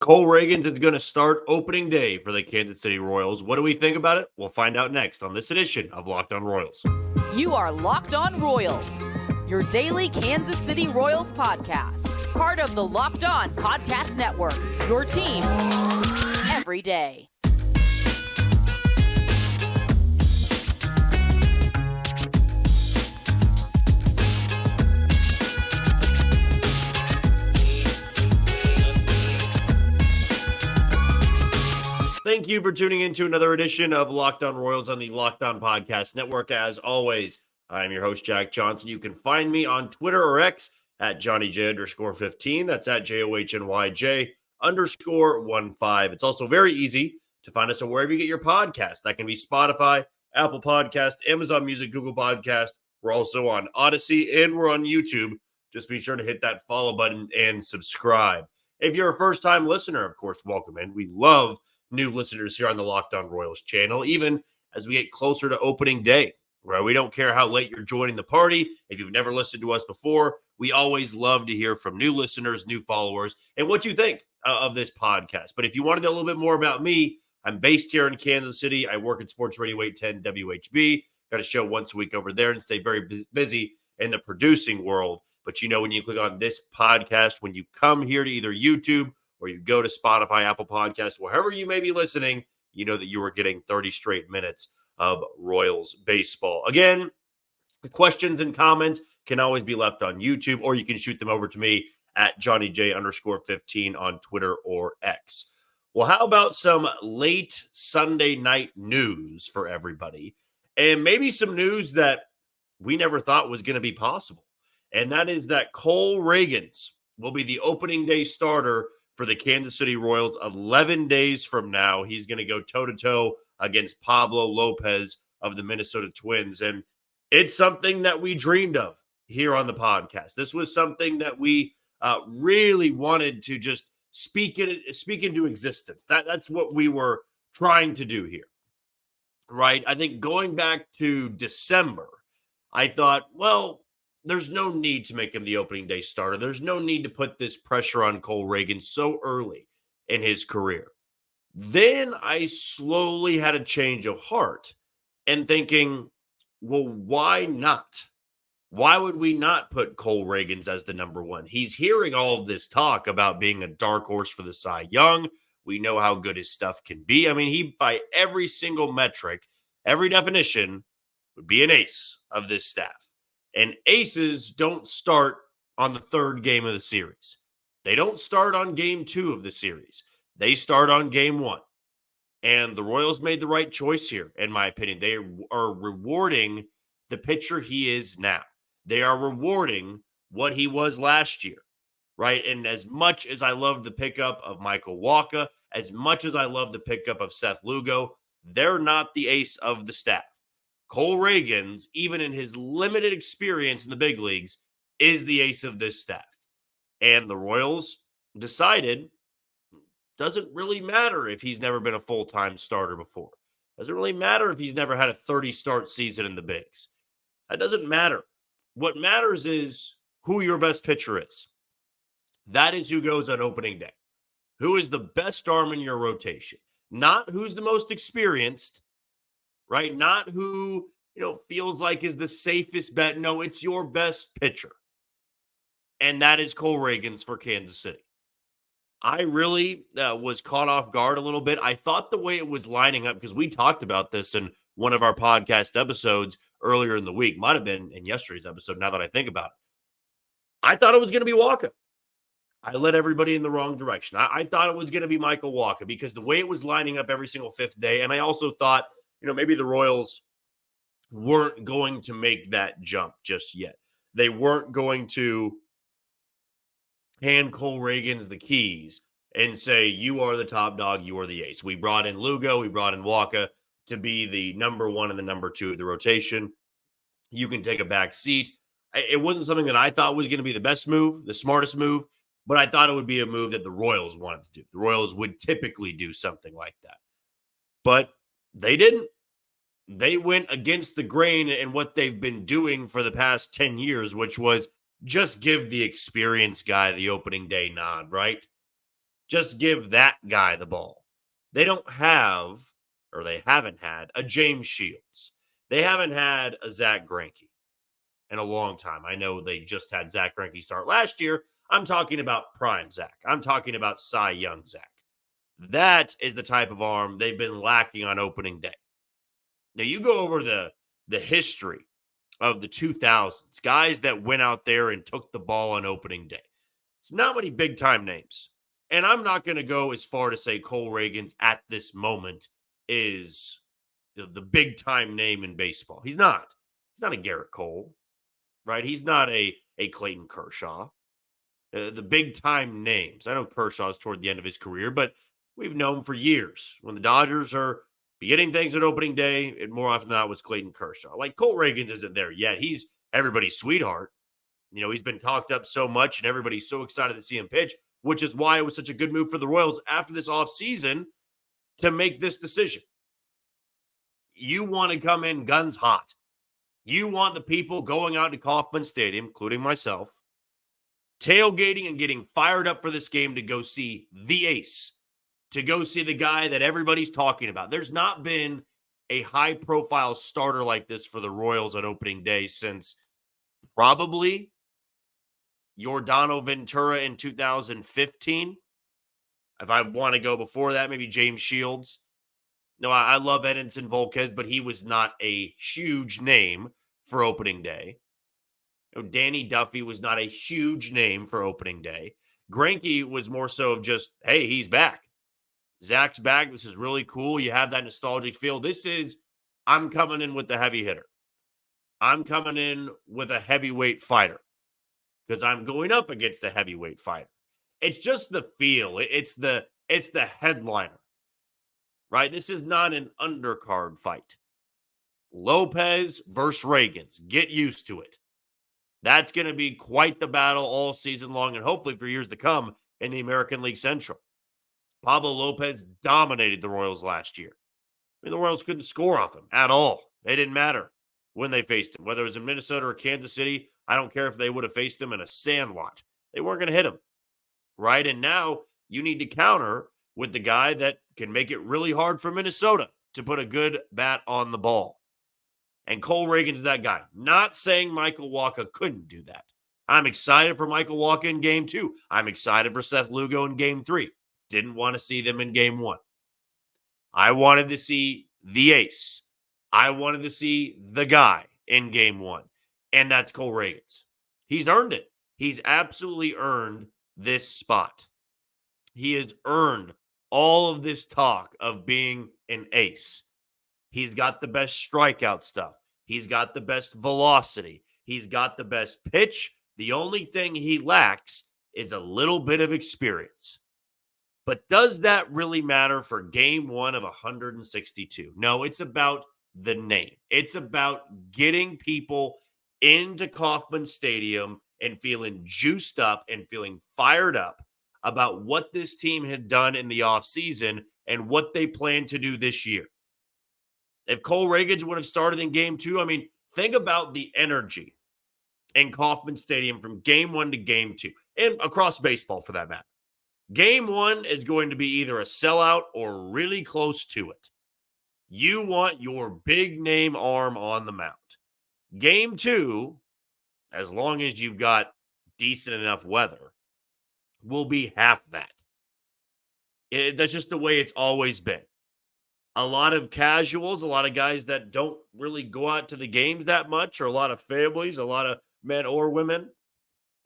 Cole Ragans is going to start opening day for the Kansas City Royals. What do we think about it? We'll find out next on this edition of Locked On Royals. You are Locked On Royals, your daily Kansas City Royals podcast. Part of the Locked On Podcast Network, your team every day. Thank you for tuning in to another edition of Locked On Royals on the Locked On Podcast Network. As always, I'm your host, Jack Johnson. You can find me on Twitter or X at JohnnyJ_15. That's at JOHNYJ_15. It's also very easy to find us on wherever you get your podcast. That can be Spotify, Apple Podcast, Amazon Music, Google Podcast. We're also on Odyssey and we're on YouTube. Just be sure to hit that follow button and subscribe. If you're a first-time listener, of course, welcome in. We love new listeners here on the Locked On Royals channel, even as we get closer to opening day, where we don't care how late you're joining the party. If you've never listened to us before, we always love to hear from new listeners, new followers, and what you think of this podcast. But if you want to know a little bit more about me, I'm based here in Kansas City. I work at Sports Radio 810 WHB. Got a show once a week over there and stay very busy in the producing world. But you know, when you click on this podcast, when you come here to either YouTube or you go to Spotify, Apple Podcast, wherever you may be listening, you know that you are getting 30 straight minutes of Royals baseball. Again, the questions and comments can always be left on YouTube, or you can shoot them over to me at JohnnyJ_15 on Twitter or X. Well, how about some late Sunday night news for everybody? And maybe some news that we never thought was going to be possible. And that is that Cole Ragans will be the opening day starter for the Kansas City Royals 11 days from now. He's going to go toe-to-toe against Pablo Lopez of the Minnesota Twins. And it's something that we dreamed of here on the podcast. This was something that we really wanted to just speak into existence. That's what we were trying to do here, right? I think going back to December, I thought, well, there's no need to make him the opening day starter. There's no need to put this pressure on Cole Ragans so early in his career. Then I slowly had a change of heart and thinking, well, why not? Why would we not put Cole Ragans as the number one? He's hearing all of this talk about being a dark horse for the Cy Young. We know how good his stuff can be. I mean, he, by every single metric, every definition, would be an ace of this staff. And aces don't start on the third game of the series. They don't start on game 2 of the series. They start on game 1. And the Royals made the right choice here, in my opinion. They are rewarding the pitcher he is now. They are rewarding what he was last year, right? And as much as I love the pickup of Michael Wacha, as much as I love the pickup of Seth Lugo, they're not the ace of the staff. Cole Ragans, even in his limited experience in the big leagues, is the ace of this staff. And the Royals decided doesn't really matter if he's never been a full-time starter before. Doesn't really matter if he's never had a 30-start season in the bigs. That doesn't matter. What matters is who your best pitcher is. That is who goes on opening day. Who is the best arm in your rotation? Not who's the most experienced, right? Not who, feels like is the safest bet. No, it's your best pitcher. And that is Cole Ragans for Kansas City. I really was caught off guard a little bit. I thought the way it was lining up, because we talked about this in one of our podcast episodes earlier in the week, might have been in yesterday's episode, now that I think about it. I thought it was going to be Wacha. I led everybody in the wrong direction. I thought it was going to be Michael Wacha because the way it was lining up every single fifth day, and I also thought, maybe the Royals weren't going to make that jump just yet. They weren't going to hand Cole Ragans the keys and say, you are the top dog, you are the ace. We brought in Lugo, we brought in Wacha to be the number 1 and the number 2 of the rotation. You can take a back seat. It wasn't something that I thought was going to be the best move, the smartest move, but I thought it would be a move that the Royals wanted to do. The Royals would typically do something like that. But they didn't. They went against the grain in what they've been doing for the past 10 years, which was just give the experienced guy the opening day nod, right? Just give that guy the ball. They don't have, or they haven't had, a James Shields. They haven't had a Zach Greinke in a long time. I know they just had Zach Greinke start last year. I'm talking about prime Zach. I'm talking about Cy Young Zach. That is the type of arm they've been lacking on opening day. Now, you go over the history of the 2000s, guys that went out there and took the ball on opening day. It's not many big-time names. And I'm not going to go as far to say Cole Ragans at this moment is the big-time name in baseball. He's not. He's not a Garrett Cole, right? He's not a Clayton Kershaw. The big-time names. I know Kershaw's toward the end of his career, but we've known for years when the Dodgers are beginning things at opening day, it more often than not was Clayton Kershaw. Like, Cole Ragans isn't there yet. He's everybody's sweetheart. You know, he's been talked up so much, and everybody's so excited to see him pitch, which is why it was such a good move for the Royals after this offseason to make this decision. You want to come in guns hot. You want the people going out to Kauffman Stadium, including myself, tailgating and getting fired up for this game to go see the ace, to go see the guy that everybody's talking about. There's not been a high-profile starter like this for the Royals on opening day since probably Yordano Ventura in 2015. If I want to go before that, maybe James Shields. No, I love Edinson Volquez, but he was not a huge name for opening day. You know, Danny Duffy was not a huge name for opening day. Greinke was more so of just, hey, he's back. Zach's back. This is really cool. You have that nostalgic feel. This is, I'm coming in with the heavy hitter. I'm coming in with a heavyweight fighter because I'm going up against a heavyweight fighter. It's just the feel. It's the headliner, right? This is not an undercard fight. Lopez versus Ragans. Get used to it. That's going to be quite the battle all season long and hopefully for years to come in the American League Central. Pablo Lopez dominated the Royals last year. I mean, the Royals couldn't score off him at all. It didn't matter when they faced him. Whether it was in Minnesota or Kansas City, I don't care if they would have faced him in a sandlot. They weren't going to hit him, right? And now you need to counter with the guy that can make it really hard for Minnesota to put a good bat on the ball. And Cole Ragans that guy. Not saying Michael Wacha couldn't do that. I'm excited for Michael Wacha in Game 2. I'm excited for Seth Lugo in Game 3. Didn't want to see them in Game 1. I wanted to see the ace. I wanted to see the guy in Game 1. And that's Cole Ragans. He's earned it. He's absolutely earned this spot. He has earned all of this talk of being an ace. He's got the best strikeout stuff. He's got the best velocity. He's got the best pitch. The only thing he lacks is a little bit of experience. But does that really matter for Game 1 of 162? No, it's about the name. It's about getting people into Kauffman Stadium and feeling juiced up and feeling fired up about what this team had done in the offseason and what they plan to do this year. If Cole Ragans would have started in Game 2, I mean, think about the energy in Kauffman Stadium from Game 1 to Game 2, and across baseball for that matter. Game 1 is going to be either a sellout or really close to it. You want your big name arm on the mound. Game 2, as long as you've got decent enough weather, will be half that. That's just the way it's always been. A lot of casuals, a lot of guys that don't really go out to the games that much, or a lot of families, a lot of men or women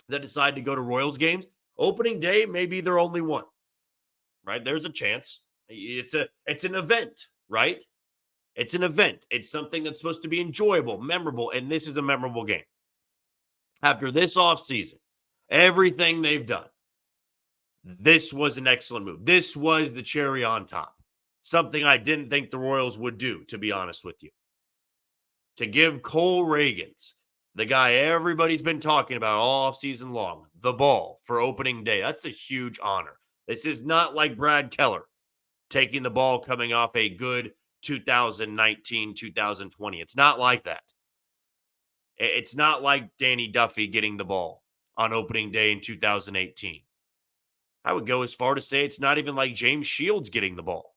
that decide to go to Royals games. Opening day may be their only one, right? There's a chance. It's an event, right? It's an event. It's something that's supposed to be enjoyable, memorable, and this is a memorable game. After this offseason, everything they've done, this was an excellent move. This was the cherry on top. Something I didn't think the Royals would do, to be honest with you. To give Cole Ragans, the guy everybody's been talking about all offseason long, the ball for opening day. That's a huge honor. This is not like Brad Keller taking the ball coming off a good 2019, 2020. It's not like that. It's not like Danny Duffy getting the ball on opening day in 2018. I would go as far to say it's not even like James Shields getting the ball.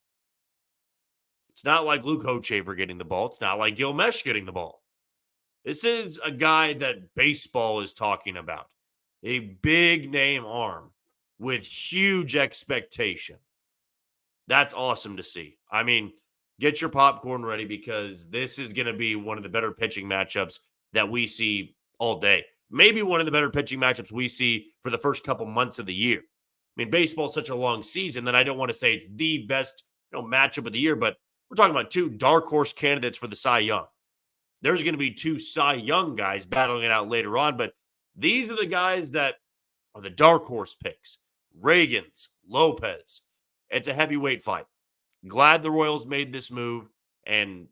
It's not like Luke Hochevar getting the ball. It's not like Gil Mesh getting the ball. This is a guy that baseball is talking about. A big name arm with huge expectation. That's awesome to see. I mean, get your popcorn ready because this is going to be one of the better pitching matchups that we see all day. Maybe one of the better pitching matchups we see for the first couple months of the year. I mean, baseball's such a long season that I don't want to say it's the best matchup of the year, but we're talking about two dark horse candidates for the Cy Young. There's going to be two Cy Young guys battling it out later on, but these are the guys that are the dark horse picks. Ragans, Lopez. It's a heavyweight fight. Glad the Royals made this move and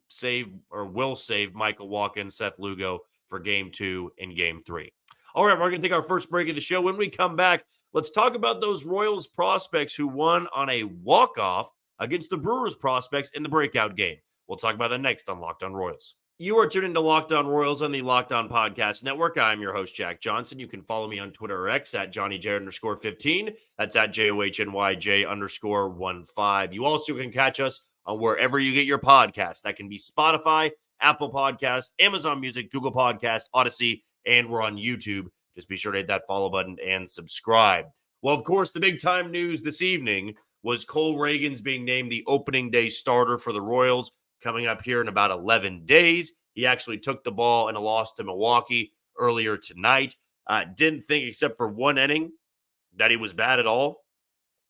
will save Michael Watkins, Seth Lugo for Game 2 and Game 3. All right, we're going to take our first break of the show. When we come back, let's talk about those Royals prospects who won on a walk-off against the Brewers prospects in the breakout game. We'll talk about that next on Locked On Royals. You are tuned into Locked On Royals on the Locked On Podcast Network. I'm your host, Jack Johnson. You can follow me on Twitter or X at JohnnyJ_15. That's at JOHNYJ_15. You also can catch us on wherever you get your podcasts. That can be Spotify, Apple Podcasts, Amazon Music, Google Podcasts, Odyssey, and we're on YouTube. Just be sure to hit that follow button and subscribe. Well, of course, the big time news this evening was Cole Ragans being named the opening day starter for the Royals coming up here in about 11 days. He actually took the ball in a loss to Milwaukee earlier tonight. Didn't think, except for one inning, that he was bad at all.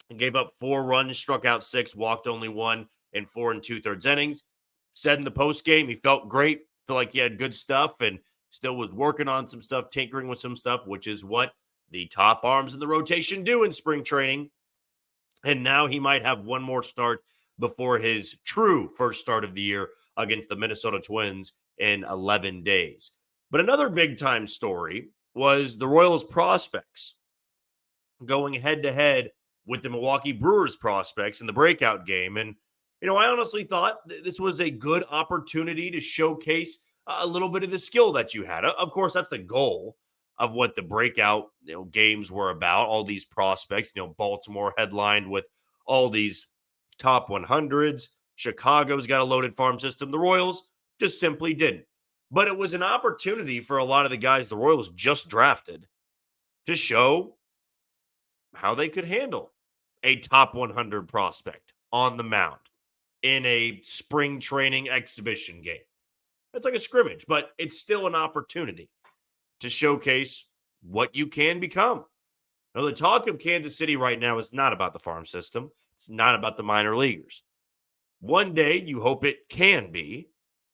He gave up 4 runs, struck out 6, walked only 1 in 4 2/3 innings. Said in the postgame he felt great, felt like he had good stuff, and still was working on some stuff, tinkering with some stuff, which is what the top arms in the rotation do in spring training. And now he might have one more start before his true first start of the year against the Minnesota Twins in 11 days. But another big-time story was the Royals prospects going head-to-head with the Milwaukee Brewers prospects in the breakout game. And, I honestly thought this was a good opportunity to showcase a little bit of the skill that you had. Of course, that's the goal of what the breakout games were about, all these prospects. Baltimore headlined with all these top 100s. Chicago's got a loaded farm system. The Royals just simply didn't. But it was an opportunity for a lot of the guys the Royals just drafted to show how they could handle a top 100 prospect on the mound in a spring training exhibition game. It's like a scrimmage, but it's still an opportunity to showcase what you can become. Now, the talk of Kansas City right now is not about the farm system. It's not about the minor leaguers. One day, you hope it can be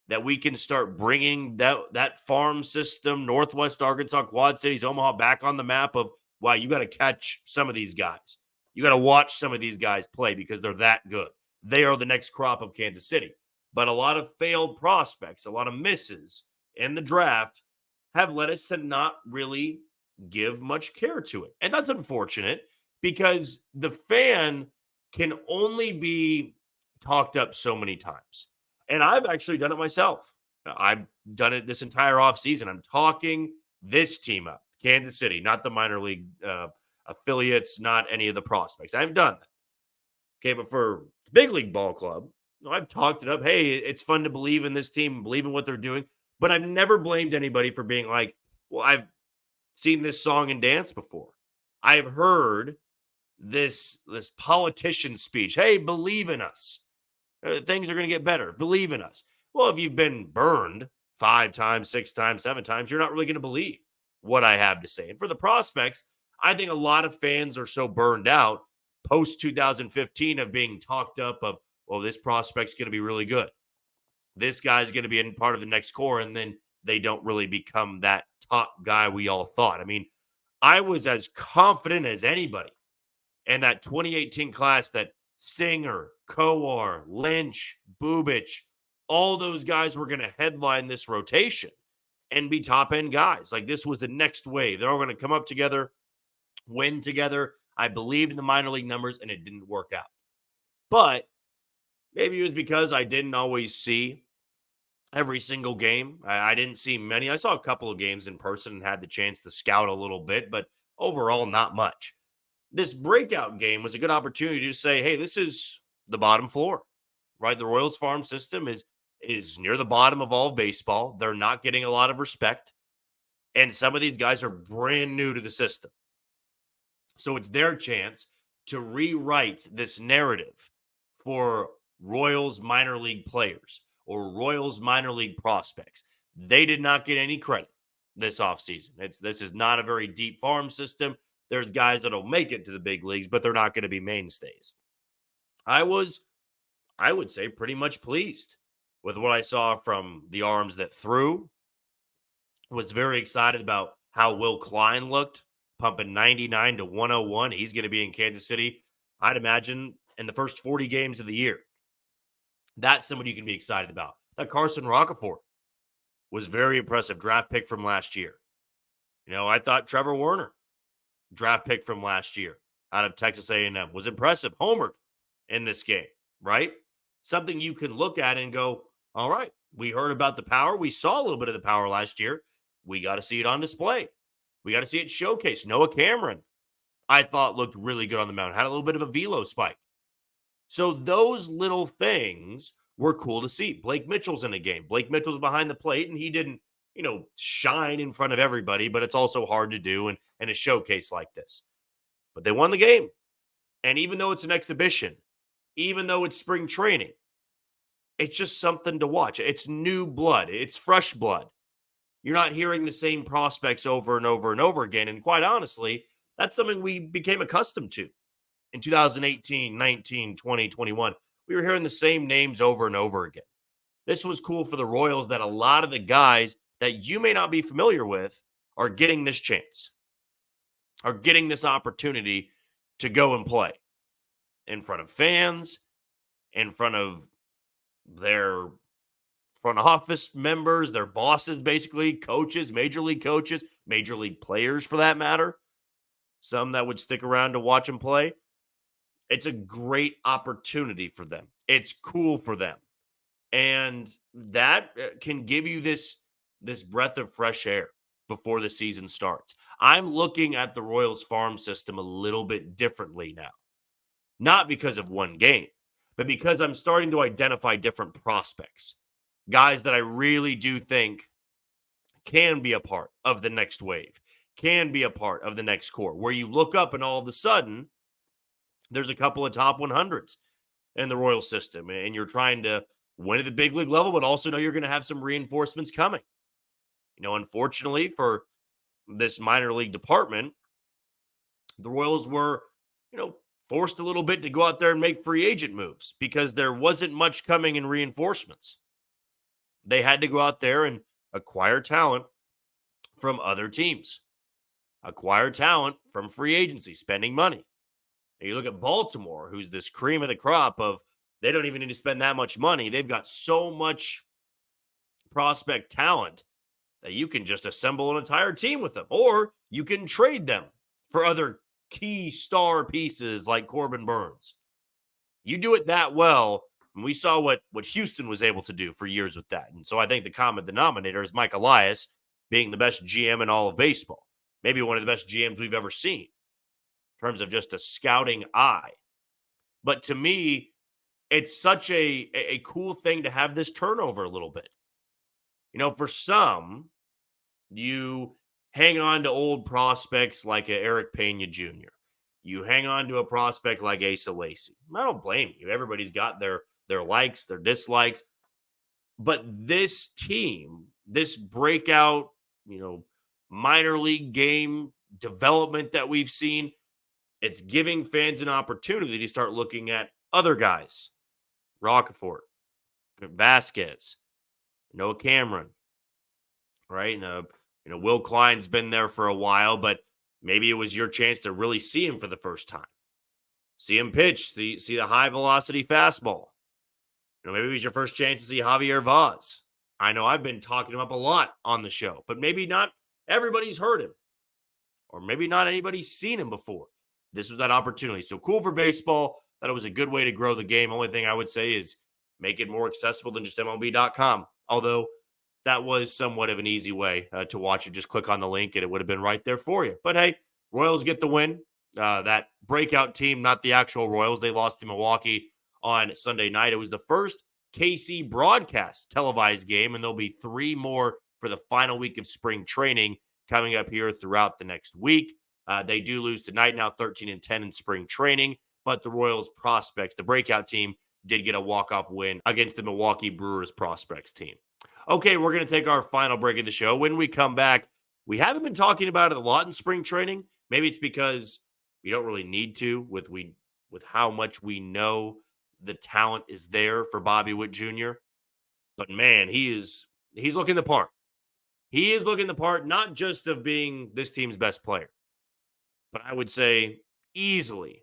that we can start bringing that farm system, Northwest Arkansas, Quad Cities, Omaha, back on the map of, wow, you got to catch some of these guys. You got to watch some of these guys play because they're that good. They are the next crop of Kansas City. But a lot of failed prospects, a lot of misses in the draft have led us to not really give much care to it. And that's unfortunate because the fan can only be talked up so many times. And I've actually done it myself. I've done it this entire offseason. I'm talking this team up, Kansas City, not the minor league affiliates, not any of the prospects. I've done that. Okay, but for the big league ball club, I've talked it up. Hey, it's fun to believe in this team, believe in what they're doing. But I've never blamed anybody for being like, well, I've seen this song and dance before. I've heard this politician speech. Hey, believe in us. Things are going to get better. Believe in us. Well, if you've been burned 5 times, 6 times, 7 times, you're not really going to believe what I have to say. And for the prospects, I think a lot of fans are so burned out post 2015 of being talked up of, well, this prospect's going to be really good. This guy's going to be in part of the next core, and then they don't really become that top guy we all thought. I mean, I was as confident as anybody in that 2018 class that Singer, Kowar, Lynch, Bubich, all those guys were going to headline this rotation and be top-end guys. Like, this was the next wave. They're all going to come up together, win together. I believed in the minor league numbers, and it didn't work out. But maybe it was because I didn't always see every single game. I didn't see many. I saw a couple of games in person and had the chance to scout a little bit, but overall, not much. this breakout game was a good opportunity to say, hey, this is the bottom floor, right? The Royals farm system is near the bottom of all of baseball. They're not getting a lot of respect. And some of these guys are brand new to the system. So it's their chance to rewrite this narrative for Royals minor league players or Royals minor league prospects. They did not get any credit this offseason. This is not a very deep farm system. There's guys that'll make it to the big leagues, but they're not going to be mainstays. I would say, pretty much pleased with what I saw from the arms that threw. Was very excited about how Will Klein looked, pumping 99 to 101. He's going to be in Kansas City, I'd imagine, in the first 40 games of the year. That's somebody you can be excited about. That Carson Roccaforte was very impressive. Draft pick from last year. I thought Trevor Werner, draft pick from last year out of Texas A&M, was impressive. Homered in this game, right? Something you can look at and go, all right, we heard about the power. We saw a little bit of the power last year. We got to see it on display. We got to see it showcased. Noah Cameron, I thought, looked really good on the mound. Had a little bit of a velo spike. So those little things were cool to see. Blake Mitchell's in the game. Blake Mitchell's behind the plate, and he didn't, shine in front of everybody, but it's also hard to do in a showcase like this. But they won the game. And even though it's an exhibition, even though it's spring training, it's just something to watch. It's new blood. It's fresh blood. You're not hearing the same prospects over and over and over again. And quite honestly, that's something we became accustomed to in 2018, 19, 20, 21. We were hearing the same names over and over again. This was cool for the Royals that a lot of the guys that you may not be familiar with are getting this chance, are getting this opportunity to go and play in front of fans, in front of their front office members, their bosses, basically, coaches, major league players for that matter, some that would stick around to watch them play. It's a great opportunity for them. It's cool for them. And that can give you this breath of fresh air before the season starts. I'm looking at the Royals farm system a little bit differently now. Not because of one game, but because I'm starting to identify different prospects. Guys that I really do think can be a part of the next wave, can be a part of the next core, where you look up and all of a sudden, there's a couple of top 100s in the Royal system, and you're trying to win at the big league level, but also know you're going to have some reinforcements coming. Unfortunately for this minor league department, the Royals were, forced a little bit to go out there and make free agent moves because there wasn't much coming in reinforcements. They had to go out there and acquire talent from other teams, acquire talent from free agency, spending money. And you look at Baltimore, who's this cream of the crop of, they don't even need to spend that much money. They've got so much prospect talent that you can just assemble an entire team with them, or you can trade them for other key star pieces like Corbin Burns. You do it that well, and we saw what Houston was able to do for years with that. And so I think the common denominator is Mike Elias being the best GM in all of baseball. Maybe one of the best GMs we've ever seen in terms of just a scouting eye. But to me, it's such a cool thing to have this turnover a little bit. For some, you hang on to old prospects like Eric Pena Jr. You hang on to a prospect like Asa Lacy. I don't blame you. Everybody's got their likes, their dislikes. But this team, this breakout, minor league game development that we've seen, it's giving fans an opportunity to start looking at other guys. Roccaforte, Vasquez, Noah Cameron, right? Will Klein's been there for a while, but maybe it was your chance to really see him for the first time. See him pitch, see the high-velocity fastball. Maybe it was your first chance to see Javier Vaz. I know I've been talking him up a lot on the show, but maybe not everybody's heard him. Or maybe not anybody's seen him before. This was that opportunity. So cool for baseball. Thought it was a good way to grow the game. Only thing I would say is make it more accessible than just MLB.com. Although that was somewhat of an easy way to watch it. Just click on the link and it would have been right there for you. But hey, Royals get the win. that breakout team, not the actual Royals. They lost to Milwaukee on Sunday night. It was the first KC broadcast televised game, and there'll be 3 more for the final week of spring training coming up here throughout the next week. They do lose tonight, now 13-10 in spring training, but the Royals prospects, the breakout team, did get a walk-off win against the Milwaukee Brewers prospects team. Okay, we're going to take our final break of the show. When we come back, we haven't been talking about it a lot in spring training. Maybe it's because we don't really need to with how much we know the talent is there for Bobby Witt Jr. But man, he's looking the part. He is looking the part, not just of being this team's best player, but I would say easily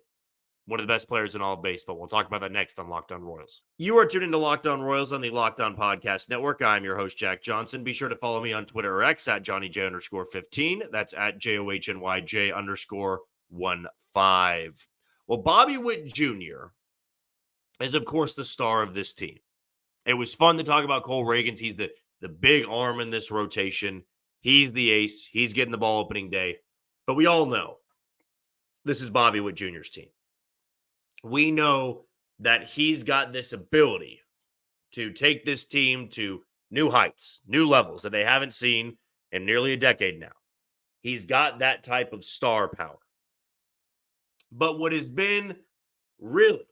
one of the best players in all of baseball. We'll talk about that next on Locked On Royals. You are tuned into Locked On Royals on the Locked On Podcast Network. I'm your host, Jack Johnson. Be sure to follow me on Twitter or X at JohnnyJ_15. That's at JOHNYJ_15. Well, Bobby Witt Jr. is, of course, the star of this team. It was fun to talk about Cole Ragans. He's the big arm in this rotation. He's the ace. He's getting the ball opening day. But we all know this is Bobby Witt Jr.'s team. We know that he's got this ability to take this team to new heights, new levels that they haven't seen in nearly a decade now. He's got that type of star power. But what has been really,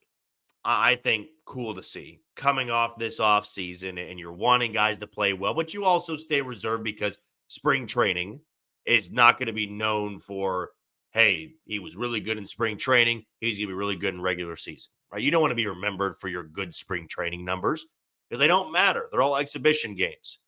I think, cool to see coming off this offseason, and you're wanting guys to play well, but you also stay reserved because spring training is not going to be known for, hey, he was really good in spring training, he's going to be really good in regular season, right? You don't want to be remembered for your good spring training numbers because they don't matter. They're all exhibition games,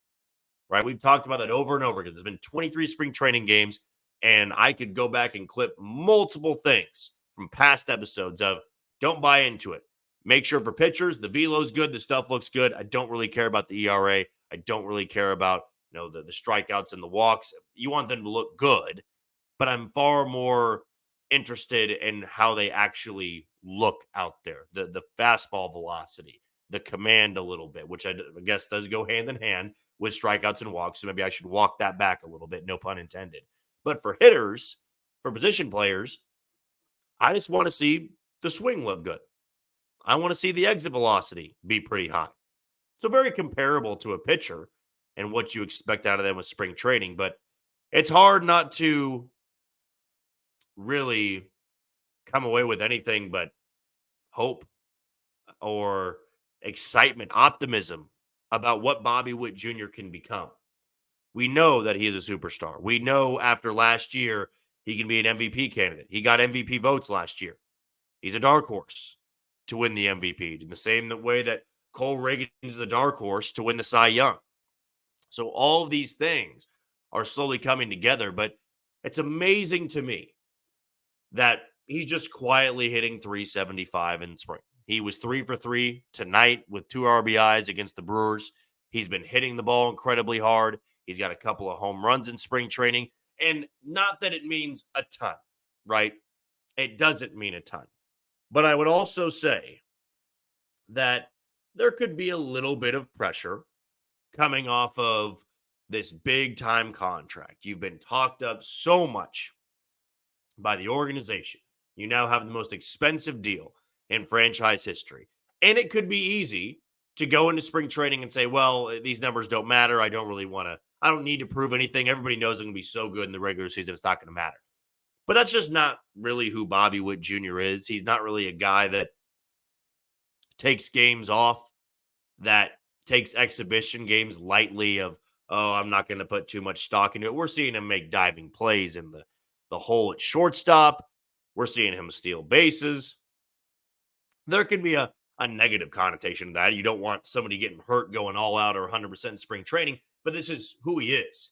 right? We've talked about that over and over again. There's been 23 spring training games, and I could go back and clip multiple things from past episodes of don't buy into it. Make sure for pitchers, the velo's good, the stuff looks good. I don't really care about the ERA. I don't really care about the strikeouts and the walks. You want them to look good, but I'm far more interested in how they actually look out there. The fastball velocity, the command a little bit, which I guess does go hand in hand with strikeouts and walks. So maybe I should walk that back a little bit, no pun intended. But for hitters, for position players, I just want to see the swing look good. I want to see the exit velocity be pretty high. So very comparable to a pitcher and what you expect out of them with spring training. But it's hard not to really come away with anything but hope or excitement, optimism about what Bobby Witt Jr. can become. We know that he is a superstar. We know after last year, he can be an MVP candidate. He got MVP votes last year. He's a dark horse to win the MVP in the same way that Cole Ragans is a dark horse to win the Cy Young. So all of these things are slowly coming together, but it's amazing to me that he's just quietly hitting 375 in spring. He was 3 for 3 tonight with 2 RBIs against the Brewers. He's been hitting the ball incredibly hard. He's got a couple of home runs in spring training. And not that it means a ton, right? It doesn't mean a ton. But I would also say that there could be a little bit of pressure coming off of this big time contract. You've been talked up so much by the organization. You now have the most expensive deal in franchise history. And it could be easy to go into spring training and say, well, these numbers don't matter. I don't need to prove anything. Everybody knows I'm going to be so good in the regular season, it's not going to matter. But that's just not really who Bobby Witt Jr. is. He's not really a guy that takes games off, that takes exhibition games lightly of, oh, I'm not going to put too much stock into it. We're seeing him make diving plays in the hole at shortstop. We're seeing him steal bases. There can be a negative connotation to that. You don't want somebody getting hurt going all out or 100% in spring training, but this is who he is.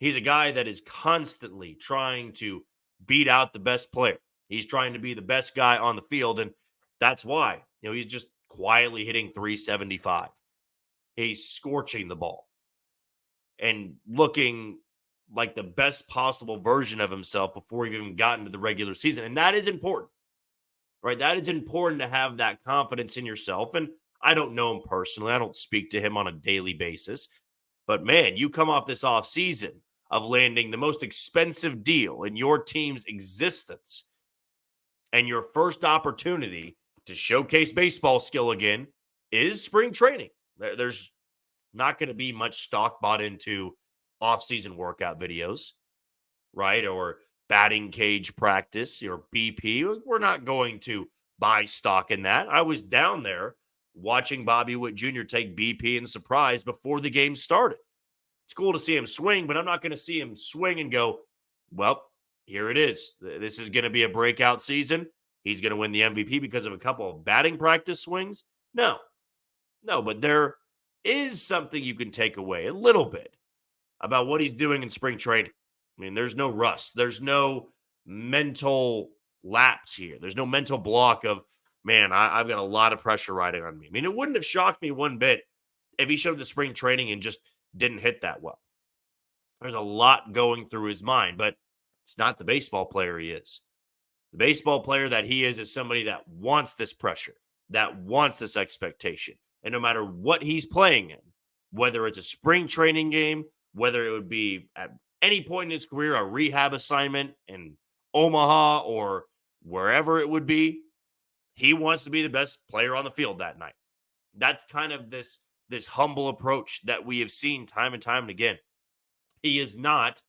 He's a guy that is constantly trying to beat out the best player. He's trying to be the best guy on the field, and that's why, he's just quietly hitting 375. He's scorching the ball and looking like the best possible version of himself before he even got into the regular season. And that is important, right? That is important to have that confidence in yourself. And I don't know him personally. I don't speak to him on a daily basis. But man, you come off this offseason of landing the most expensive deal in your team's existence And your first opportunity to showcase baseball skill again is spring training. There's not going to be much stock bought into off-season workout videos, right? Or batting cage practice or BP. We're not going to buy stock in that. I was down there watching Bobby Witt Jr. take BP in surprise before the game started. It's cool to see him swing, but I'm not going to see him swing and go, well, here it is. This is going to be a breakout season. He's going to win the MVP because of a couple of batting practice swings. No, but there is something you can take away a little bit about what he's doing in spring training. I mean, there's no rust. There's no mental lapse here. There's no mental block of, man, I've got a lot of pressure riding on me. I mean, it wouldn't have shocked me one bit if he showed up to spring training and just didn't hit that well. There's a lot going through his mind, but it's not the baseball player he is. The baseball player that he is somebody that wants this pressure, that wants this expectation. And no matter what he's playing in, whether it's a spring training game, whether it would be at any point in his career, a rehab assignment in Omaha or wherever it would be, he wants to be the best player on the field that night. That's kind of this humble approach that we have seen time and time and again. He is not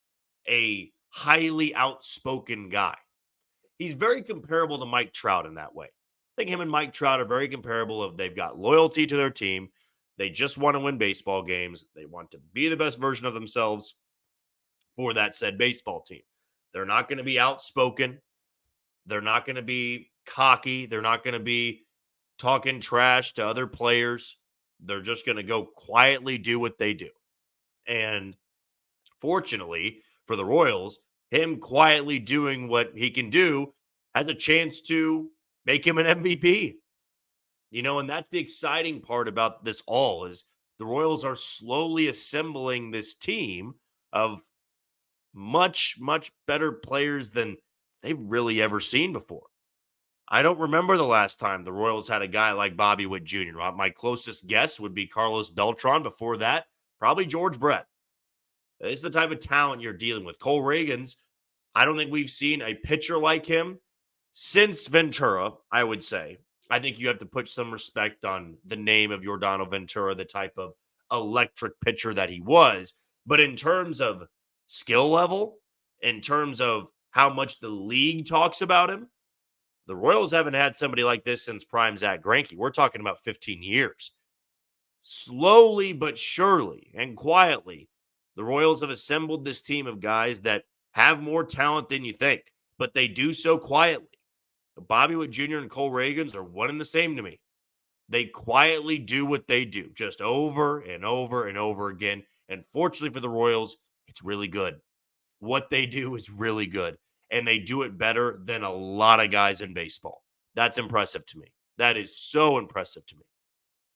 a highly outspoken guy. He's very comparable to Mike Trout in that way. I think him and Mike Trout are very comparable. They've got loyalty to their team. They just want to win baseball games. They want to be the best version of themselves for that said baseball team. They're not going to be outspoken. They're not going to be cocky. They're not going to be talking trash to other players. They're just going to go quietly do what they do. And fortunately for the Royals, him quietly doing what he can do has a chance to make him an MVP. And that's the exciting part about this all is the Royals are slowly assembling this team of much, much better players than they've really ever seen before. I don't remember the last time the Royals had a guy like Bobby Witt Jr. My closest guess would be Carlos Beltran. Before that, probably George Brett. This is the type of talent you're dealing with. Cole Ragans, I don't think we've seen a pitcher like him since Ventura, I would say. I think you have to put some respect on the name of Yordano Ventura, the type of electric pitcher that he was. But in terms of skill level, in terms of how much the league talks about him, the Royals haven't had somebody like this since prime Zach Greinke. We're talking about 15 years. Slowly but surely and quietly, the Royals have assembled this team of guys that have more talent than you think, but they do so quietly. Bobby Witt Jr. and Cole Ragans are one and the same to me. They quietly do what they do, just over and over and over again. And fortunately for the Royals, it's really good. What they do is really good. And they do it better than a lot of guys in baseball. That's impressive to me. That is so impressive to me.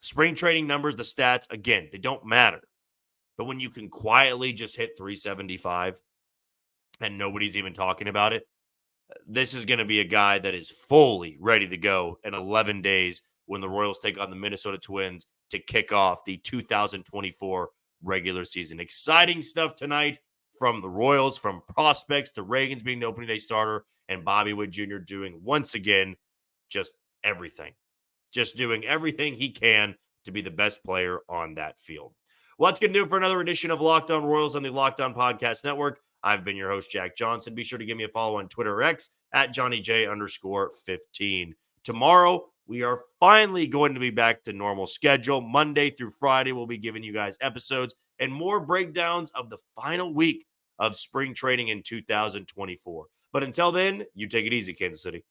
Spring training numbers, the stats, again, they don't matter. But when you can quietly just hit 375 and nobody's even talking about it, this is going to be a guy that is fully ready to go in 11 days when the Royals take on the Minnesota Twins to kick off the 2024 regular season. Exciting stuff tonight from the Royals, from prospects to Ragans being the opening day starter and Bobby Witt Jr. doing, once again, just everything. Just doing everything he can to be the best player on that field. Well, that's going to do it for another edition of Locked On Royals on the Locked On Podcast Network. I've been your host, Jack Johnson. Be sure to give me a follow on Twitter or X at JohnnyJ_15. Tomorrow, we are finally going to be back to normal schedule. Monday through Friday, we'll be giving you guys episodes and more breakdowns of the final week of spring training in 2024. But until then, you take it easy, Kansas City.